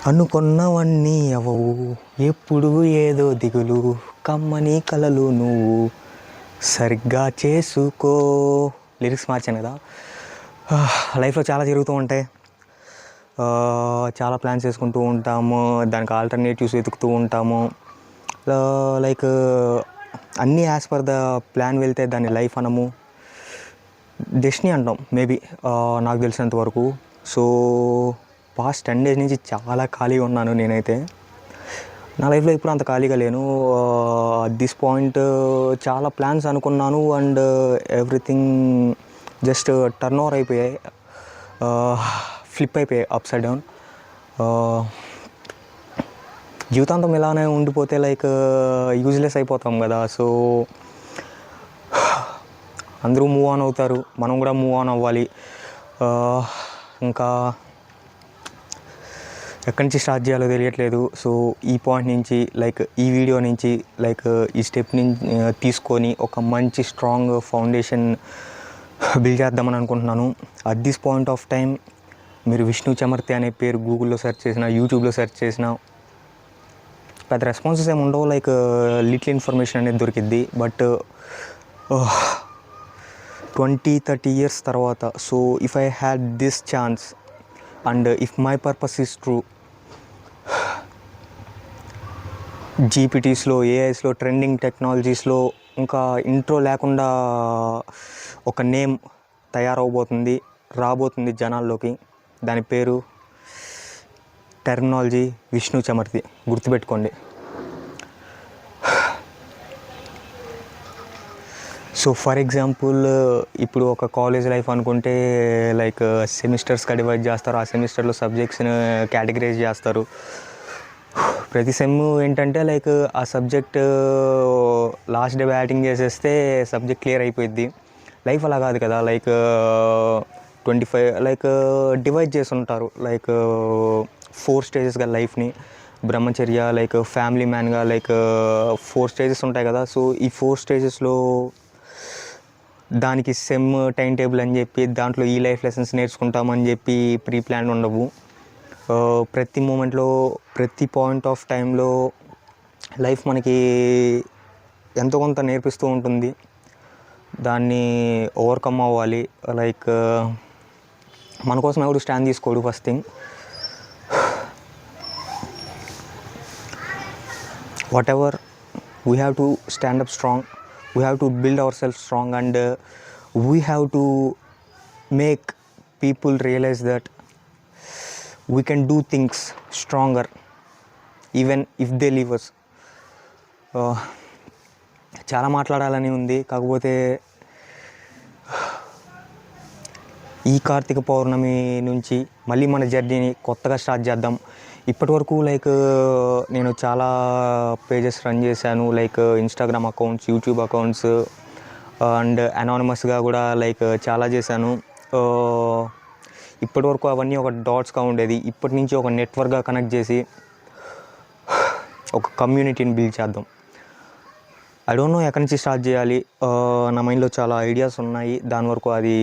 అనుకున్నవన్నీ అవవు ఎప్పుడు ఏదో దిగులు కమ్మని కలలు నువ్వు సరిగ్గా చేసుకో. లిరిక్స్ మార్చాను కదా. లైఫ్లో చాలా జరుగుతూ ఉంటాయి. చాలా ప్లాన్స్ చేసుకుంటూ ఉంటాము, దానికి ఆల్టర్నేటివ్స్ వెతుకుతూ ఉంటాము. లైక్ అన్నీ యాజ్ పర్ ద ప్లాన్ వెళ్తే దాన్ని లైఫ్ అనము, డెస్టినీ అంటాం మేబీ, నాకు తెలిసినంత వరకు. సో పాస్ట్ 10 days నుంచి చాలా ఖాళీగా ఉన్నాను నేనైతే. నా లైఫ్లో ఇప్పుడు అంత ఖాళీగా లేను. అట్ దిస్ పాయింట్ చాలా ప్లాన్స్ అనుకున్నాను and everything just turn over అయిపోయాయి, ఫ్లిప్ అయిపోయాయి అప్ సైడ్ డౌన్. జీవితాంతం ఇలానే ఉండిపోతే లైక్ యూజ్లెస్ అయిపోతాం కదా. సో అందరూ మూవ్ ఆన్ అవుతారు, మనం కూడా మూవ్ ఆన్ అవ్వాలి. ఇంకా ఎక్కడి నుంచి స్టార్ట్ చేయాలో తెలియట్లేదు. సో ఈ పాయింట్ నుంచి లైక్ ఈ వీడియో నుంచి లైక్ ఈ స్టెప్ నుంచి తీసుకొని ఒక మంచి స్ట్రాంగ్ ఫౌండేషన్ బిల్డ్ చేద్దామని అనుకుంటున్నాను. At this point of time మీరు విష్ణు చమర్తి అనే పేరు గూగుల్లో సెర్చ్ చేసినా, యూట్యూబ్లో సెర్చ్ చేసినా పెద్ద రెస్పాన్సెస్ ఏమి ఉండవు, లైక్ లిటిల్ ఇన్ఫర్మేషన్ అనేది దొరికిద్ది. బట్ 20-30 years తర్వాత, so if I had this chance and if my purpose is true, జీపీటీస్లో, ఏఐస్లో, ట్రెండింగ్ టెక్నాలజీస్లో ఇంకా ఇంట్రో లేకుండా ఒక నేమ్ తయారవబోతుంది, రాబోతుంది జనాల్లోకి. దాని పేరు టెర్మినాలజీ విష్ణు చమర్తి. గుర్తుపెట్టుకోండి. సో ఫర్ ఎగ్జాంపుల్, ఇప్పుడు ఒక కాలేజ్ లైఫ్ అనుకుంటే లైక్ సెమిస్టర్స్గా డివైడ్ చేస్తారు. ఆ సెమిస్టర్లో సబ్జెక్ట్స్ని కేటగిరైజ్ చేస్తారు. ప్రతి సెమ్ ఏంటంటే లైక్ ఆ సబ్జెక్ట్ లాస్ట్ డే బ్యాటింగ్ చేసేస్తే సబ్జెక్ట్ క్లియర్ అయిపోయింది. లైఫ్ అలా కాదు కదా. లైక్ 25 లైక్ డివైడ్ చేసి ఉంటారు, లైక్ 4 స్టేజెస్గా లైఫ్ని. బ్రహ్మచర్య, లైక్ ఫ్యామిలీ మ్యాన్గా, లైక్ 4 స్టేజెస్ ఉంటాయి కదా. సో ఈ 4 స్టేజెస్లో దానికి సెమ్ టైం టేబుల్ అని చెప్పి దాంట్లో ఈ లైఫ్ లెసన్స్ నేర్చుకుంటామని చెప్పి ప్రీ ప్లాన్ ఉండవు. ప్రతి మూమెంట్లో, ప్రతి పాయింట్ ఆఫ్ టైంలో లైఫ్ మనకి ఎంతో కొంత నేర్పిస్తూ ఉంటుంది. దాన్ని ఓవర్కమ్ అవ్వాలి. లైక్ మన కోసం ఎవరు స్టాండ్ తీసుకోడు. First thing, what ever we have to stand up strong, we have to build ourselves strong, and we have to make people realize that we can do things stronger even if they leave us. చాలా మాట్లాడాలని ఉంది, కాకపోతే ఈ కార్తీక పౌర్ణమి నుంచి మళ్ళీ మన జర్నీని కొత్తగా స్టార్ట్ చేద్దాం. ఇప్పటి వరకు లైక్ నేను చాలా పేజెస్ రన్ చేశాను, like Instagram accounts, YouTube accounts and అనానిమస్గా కూడా లైక్ చాలా చేశాను. ఇప్పటి వరకు అవన్నీ ఒక డాట్స్గా ఉండేది. ఇప్పటి నుంచి ఒక నెట్వర్క్గా కనెక్ట్ చేసి ఒక కమ్యూనిటీని బిల్డ్ చేద్దాం. ఐ డోంట్ నో ఎక్కడి నుంచి స్టార్ట్ చేయాలి. నా మైండ్లో చాలా ఐడియాస్ ఉన్నాయి. దాని వరకు అది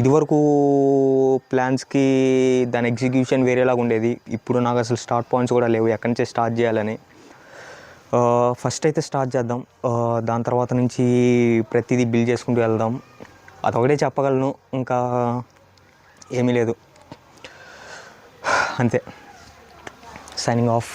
ఇదివరకు ప్లాన్స్కి దాని ఎగ్జిక్యూషన్ వేరేలాగా ఉండేది. ఇప్పుడు నాకు అసలు స్టార్ట్ పాయింట్స్ కూడా లేవు ఎక్కడి నుంచి స్టార్ట్ చేయాలని. ఫస్ట్ అయితే స్టార్ట్ చేద్దాం, దాని తర్వాత నుంచి ప్రతిదీ బిల్డ్ చేసుకుంటూ వెళ్దాం. అదొకటే చెప్పగలను, ఇంకా ఏమీ లేదు. అంతే. Signing off.